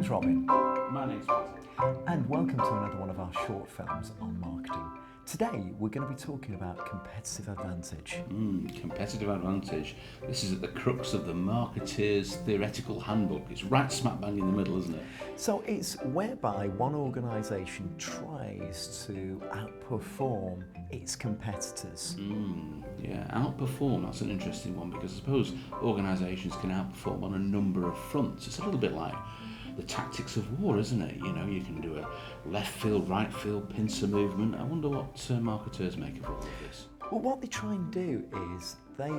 name's Robin. My name's Martin. And welcome to another one of our short films on marketing. Today we're going to be talking about competitive advantage. Competitive advantage. This is at the crux of the marketeer's theoretical handbook. It's right smack bang in the middle, isn't it? So it's whereby one organisation tries to outperform its competitors. Outperform, that's an interesting one, because I suppose organisations can outperform on a number of fronts. It's a little bit like the tactics of war, isn't it? You know, you can do a left field, right field, pincer movement. I wonder what marketers make of all of this. Well, what they try and do is they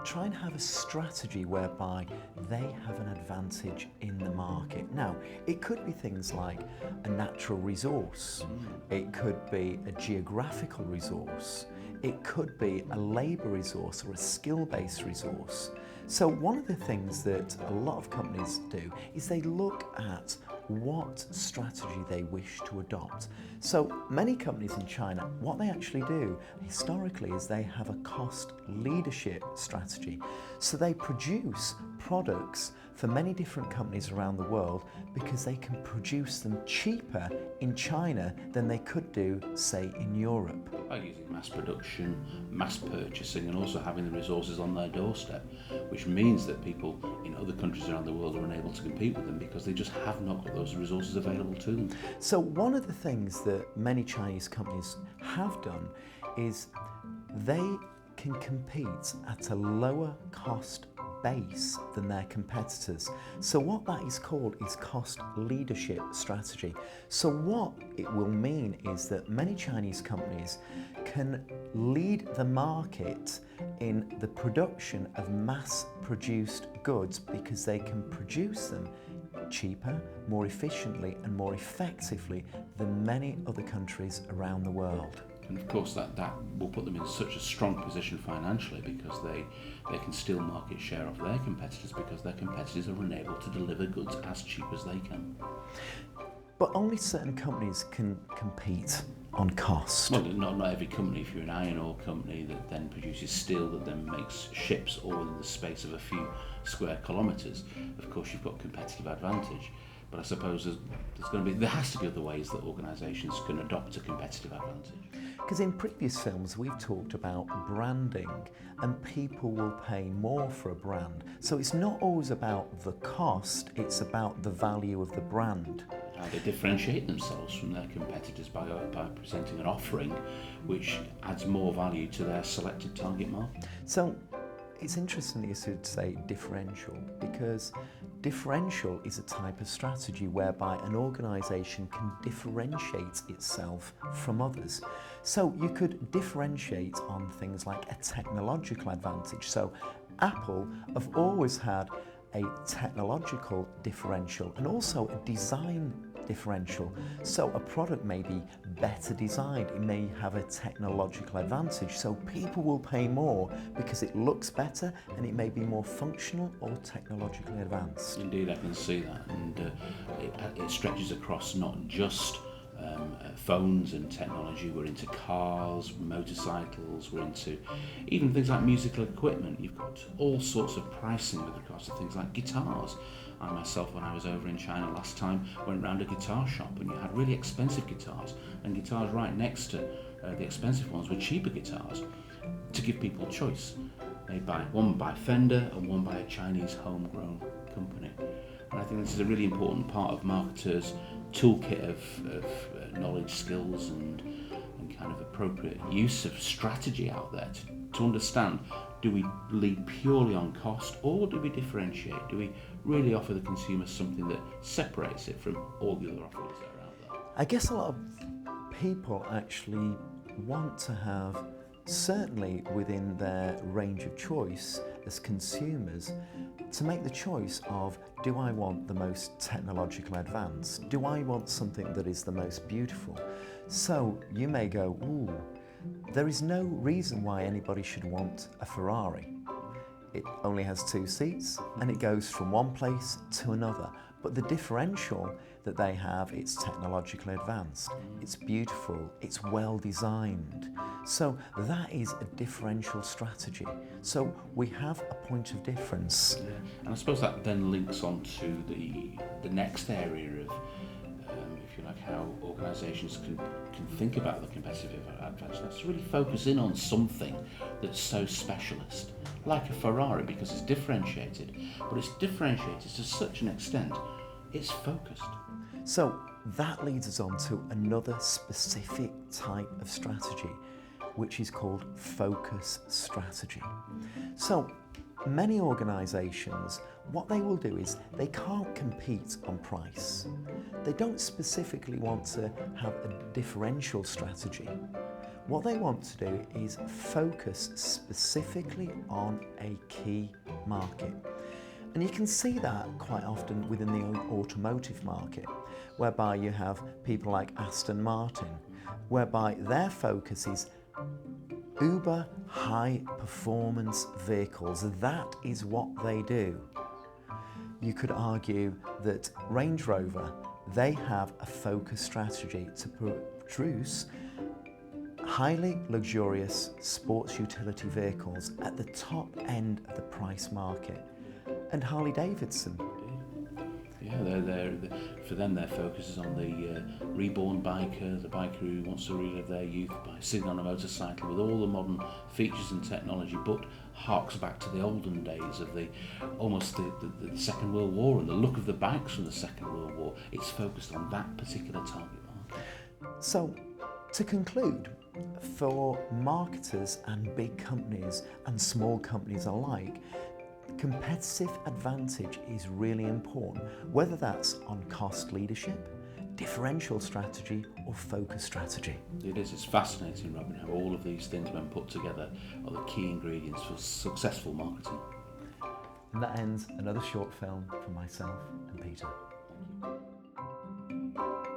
try and have a strategy whereby they have an advantage in the market. Now, it could be things like a natural resource, it could be a geographical resource, it could be a labour resource or a skill-based resource. So one of the things that a lot of companies do is they look at what strategy they wish to adopt. So many companies in China, what they actually do historically is they have a cost leadership strategy. So they produce products for many different companies around the world because they can produce them cheaper in China than they could do, say, in Europe. By using mass production, mass purchasing, and also having the resources on their doorstep, which means that people in other countries around the world are unable to compete with them because they just have not got those resources available to them. So one of the things that many Chinese companies have done is they can compete at a lower cost base than their competitors. So what that is called is cost leadership strategy. So what it will mean is that many Chinese companies can lead the market in the production of mass produced goods because they can produce them cheaper, more efficiently and more effectively than many other countries around the world. And of course that will put them in such a strong position financially because they can steal market share off their competitors because their competitors are unable to deliver goods as cheap as they can. But only certain companies can compete on cost. Well, not every company. If you're an iron ore company that then produces steel that then makes ships all in the space of a few square kilometres, of course you've got competitive advantage. But I suppose there has to be other ways that organisations can adopt a competitive advantage. Because in previous films we've talked about branding and people will pay more for a brand. So it's not always about the cost, it's about the value of the brand. How they differentiate themselves from their competitors by presenting an offering which adds more value to their selected target market. So it's interesting that you should say differential, because differential is a type of strategy whereby an organisation can differentiate itself from others. So you could differentiate on things like a technological advantage. So Apple have always had a technological differential and also a design differential. So a product may be better designed, it may have a technological advantage, so people will pay more because it looks better and it may be more functional or technologically advanced. Indeed, I can see that, and it stretches across not just phones and technology. We're into cars, motorcycles, we're into even things like musical equipment. You've got all sorts of pricing with regards to things like guitars. I myself, when I was over in China last time, went round a guitar shop and you had really expensive guitars, and guitars right next to the expensive ones were cheaper guitars to give people choice. They buy one by Fender and one by a Chinese homegrown company. And I think this is a really important part of marketers' toolkit of knowledge, skills and kind of appropriate use of strategy out there to understand, do we lead purely on cost or do we differentiate? Do we really offer the consumer something that separates it from all the other offerings that are out there? I guess a lot of people actually want to have, certainly within their range of choice as consumers, to make the choice of, do I want the most technological advance? Do I want something that is the most beautiful? So you may go, ooh, there is no reason why anybody should want a Ferrari. It only has 2 seats and it goes from one place to another. But the differential that they have, it's technologically advanced, it's beautiful, it's well designed. So that is a differential strategy. So we have a point of difference. Yeah. And I suppose that then links on to the next area of, if you like, how organisations can think about the competitive advantage. That's really focus in on something that's so specialist, like a Ferrari, because it's differentiated, but it's differentiated to such an extent, it's focused. So that leads us on to another specific type of strategy, which is called focus strategy. So many organisations, what they will do is they can't compete on price. They don't specifically want to have a differential strategy. What they want to do is focus specifically on a key market. And you can see that quite often within the automotive market, whereby you have people like Aston Martin, whereby their focus is uber high performance vehicles. That is what they do. You could argue that Range Rover, they have a focus strategy to produce highly luxurious sports utility vehicles at the top end of the price market. And Harley Davidson. Yeah, they're for them their focus is on the reborn biker, the biker who wants to relive their youth by sitting on a motorcycle with all the modern features and technology, but harks back to the olden days of the Second World War and the look of the bikes from the Second World War. It's focused on that particular target market. So, to conclude, for marketers and big companies and small companies alike, competitive advantage is really important, whether that's on cost leadership, differential strategy or focus strategy. It is, it's fascinating, Robin, how all of these things when put together are the key ingredients for successful marketing. And that ends another short film from myself and Peter. Thank you.